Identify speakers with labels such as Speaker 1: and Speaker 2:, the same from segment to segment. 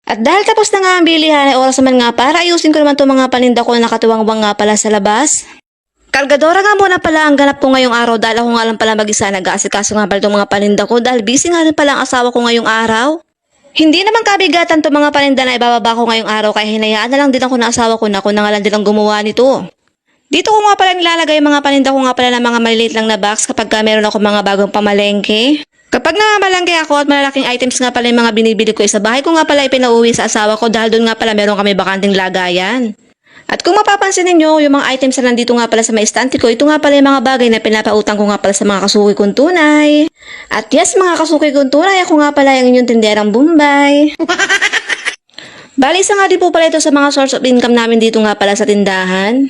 Speaker 1: At dahil tapos na nga ang bilihan, ay oras naman nga para ayusin ko naman itong mga paninda ko na nakatuwang-wang nga pala sa labas. Kargadora nga muna pala ang ganap ko ngayong araw dahil ako nga lang pala mag-isa nag-aasikaso nga pala itong mga paninda ko dahil busy nga rin pala ang asawa ko ngayong araw. Hindi naman kabigatan itong mga paninda na ibababa ko ngayong araw kaya hinayaan na lang din ako ng asawa ko na ako na nga lang din ang gumawa nito. Dito ko nga pala nilalagay yung mga paninda ko nga pala ng mga maliliit lang na box kapag meron ako mga bagong pamalengke. Kapag namamalengke ako at malalaking items nga pala yung mga binibili ko sa bahay ko nga pala ipinauwi sa asawa ko dahil doon nga pala meron kami bakanting lagayan. At kung mapapansin ninyo, yung mga items na nandito nga pala sa may estante ko, ito nga pala yung mga bagay na pinapautang ko nga pala sa mga kasuki kong tunay. At yes, mga kasuki kong tunay, ako nga pala yung inyong tinderang Bombay. Bali, isa nga din po pala ito sa mga source of income namin dito nga pala sa tindahan.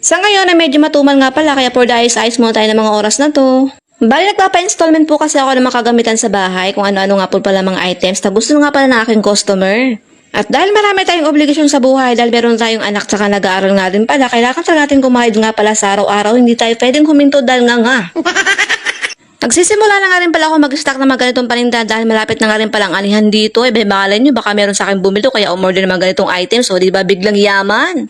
Speaker 1: Sa ngayon ay medyo matumal nga pala kaya for the ayos muna tayo ng mga oras na to. Bali, nagpapa-installment po kasi ako ng makagamitan sa bahay kung ano-ano nga po pala mga items na gusto nga pala ng aking customer. At dahil marami tayong obligasyon sa buhay dahil meron tayong anak tsaka nag-aaral nga din pala, kailangan talaga natin kumahid nga pala sa araw-araw, hindi tayo pwedeng huminto dahil nga. Nagsisimula na nga rin pala ako mag-stock ng mga ganitong paninda dahil malapit na nga rin palang anihan dito. Malay nyo, baka meron sa akin bumili kaya umorder ng mga ganitong items o diba biglang yaman.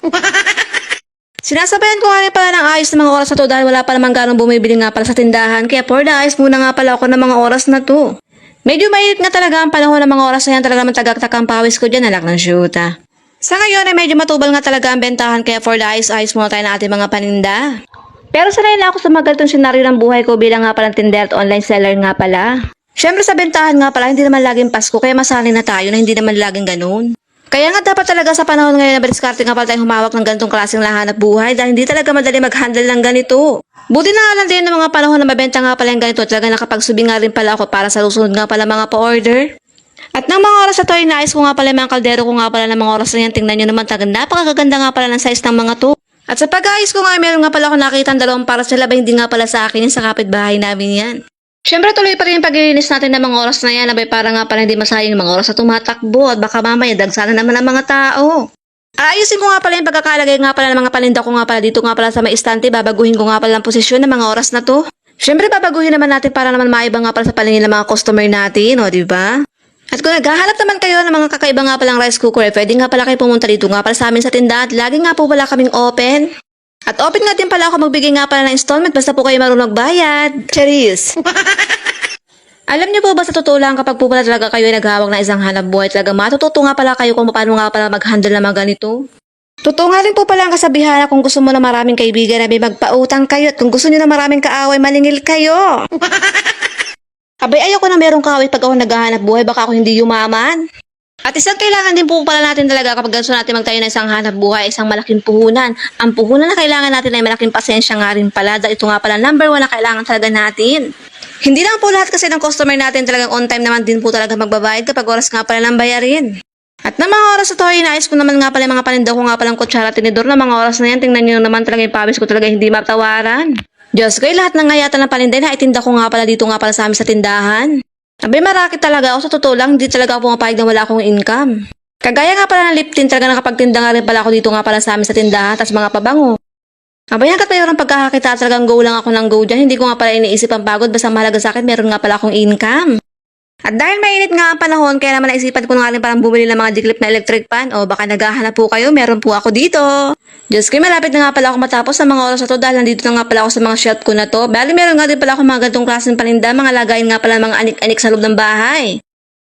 Speaker 1: Sinasabayan ko nga rin pala ng ayos ng mga oras na to dahil wala pa namang ganong bumibili nga pala sa tindahan kaya for the ayos muna nga pala ako ng mga oras na to. Medyo mainit nga talaga ang panahon ng mga oras na yan talaga matagaktak ang pawis ko dyan anak ng shoota. Sa ngayon ay medyo matubal nga talaga ang bentahan kaya for the ayos muna tayo ng ating mga paninda. Pero sanay na ako sa mga ganitong senaryo ng buhay ko bilang nga palang tinder at online seller nga pala. Siyempre sa bentahan nga pala hindi naman laging Pasko kaya masanay na tayo na hindi naman laging ganun. Kaya nga dapat talaga sa panahon ngayon na baliskarte nga pala tayong humawak ng ganitong klaseng lahanap buhay dahil hindi talaga madali mag-handle ng ganito. Buti na nga lang din ng mga panahon na mabenta nga pala yung ganito talaga nakapagsubi nga rin pala ako para sa susunod nga pala mga pa-order. At ng mga oras na to ay nais ko nga pala yung mga kaldero ko nga pala ng mga oras na yan. Tingnan nyo naman talaga napakaganda nga pala ng size ng mga to. At sa pag-ayos ko nga meron nga pala ako nakita ang dalawang para sa labay hindi nga pala sa akin yung sa kapitbahay namin yan. Siyempre tuloy pa rin yung paglilinis natin ng mga oras na yan abay para nga pala hindi masayang yung mga oras na tumatakbo at baka mamaya dagsana naman ang mga tao. Ayusin ko nga pala yung pagkakalagay nga pala ng mga paninda ko nga pala dito nga pala sa may istante babaguhin ko nga pala ang posisyon ng mga oras na to. Siyempre babaguhin naman natin para naman maiba nga pala sa paningin ng mga customer natin o diba? At kung naghahanap naman kayo ng mga kakaiba nga palang rice cooker pwede nga pala kayo pumunta dito nga pala sa amin sa tindahan at lagi nga po pala kaming open. At open nga din pala ako magbigay nga pala ng installment basta po kayo marunong magbayad. Cheers! Alam niyo po ba sa totoo lang kapag po pala talaga kayo ay naghahawak na isang hanap buhay talaga matututo nga pala kayo kung paano nga pala mag-handle ng mga ganito. Totoo nga rin po pala ang kasabihan na kung gusto mo na maraming kaibigan na may magpautang kayo at kung gusto niyo na maraming kaaway maningil kayo. Abay ayoko na merong kaaway pag ako naghahanap buhay baka ako hindi yumaman. At isang kailangan din po pala natin talaga kapag gusto natin magtayo ng isang hanap buhay, isang malaking puhunan. Ang puhunan na kailangan natin ay malaking pasensya nga rin pala dahil ito nga pala number 1 na kailangan talaga natin. Hindi lang po lahat kasi ng customer natin talagang on time naman din po talaga magbabayad kapag oras nga pala ng bayarin. At ng mga oras na to ay nais ko naman nga pala mga paninda ko nga palang kutsara tinidor na mga oras na yan. Tingnan nyo naman talaga yung pawis ko talaga hindi matawaran. Diyos ko lahat ng ngayatan ng paninda na itinda ko nga pala dito nga pala sa amin sa tindahan. Abay marakit talaga ako sa totoo lang, hindi talaga ako pumapayag na wala akong income. Kagaya nga pala ng lip tint talaga nakapagtinda nga rin pala ako dito nga pala sa amin sa tindahan, tas mga pabango. Abay hanggat mayroong pagkakakita talagang go lang ako ng go dyan, hindi ko nga pala iniisip ang pagod, basta mahalaga sa akin meron nga pala akong income. At dahil mainit nga ang panahon, kaya naman naisipan ko nga rin parang bumili ng mga diklip na electric pan, o baka naghahanap po kayo, meron po ako dito. Diyos ko, malapit na nga pala ako matapos sa mga oras na to dahil nandito na nga pala ako sa mga shelf ko na to. Bali meron nga din pala ako mga gantong klaseng paninda, mga lagayin nga pala mga anik-anik sa loob ng bahay.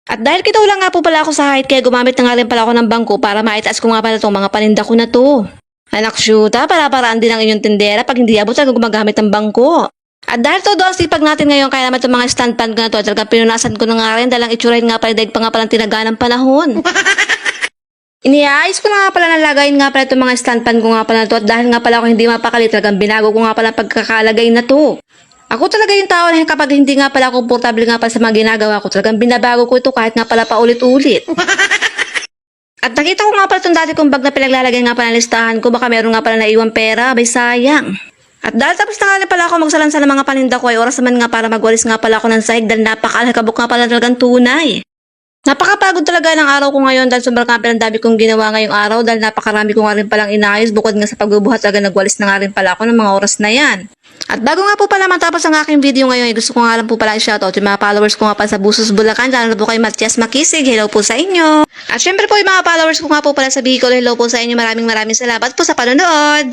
Speaker 1: At dahil kitaw lang nga po pala ako sa height, kaya gumamit na nga rin pala ako ng bangko para maitaas ko nga pala itong mga paninda ko na to. Anak shoota, para-paraan din ang inyong tindera pag hindi abot talaga gumagamit ng bangko. At dahil todo ang sipag natin ngayon, kaya naman itong mga stand pan ko na to, talagang pinunasan ko na nga rin, dalang itsurahin nga pala, dahil pa nga palang tinaga ng panahon. Iniayos ko na nga pala ng lagayin nga pala itong mga stand pan ko nga pala na to, at dahil nga pala ako hindi mapakali, talagang binago ko nga pala pagkakalagay na to. Ako talaga yung tao na kapag hindi nga pala komportable nga pala sa mga ginagawa ko, talagang binabago ko ito kahit nga pala paulit-ulit. At nakita ko nga pala itong dati kong bag na pinaglalagay nga pala ng listahan ko, baka meron nga pala naiwang pera, abay sayang. At dahil tapos na nga pala ako magsalansa ng mga paninda ko ay oras naman nga para magwalis nga pala ako ng sahig dahil napakalakabok nga pala talagang tunay. Napakapagod talaga ng araw ko ngayon dahil sobrang kapil ang dami kong ginawa ngayong araw dahil napakarami ko nga rin palang inayos bukod nga sa pagbubuhat talaga nagwalis na nga rin pala ako ng mga oras na yan. At bago nga po pala matapos ang aking video ngayon, gusto ko nga lang po pala i-shoutout yung mga followers ko nga pala sa Busos, Bulacan. Lalo na po kay Matias Makisig. Hello po sa inyo. At syempre po yung mga followers ko nga po pala sa Bicol. Hello po sa inyo. Maraming salamat po sa panonood.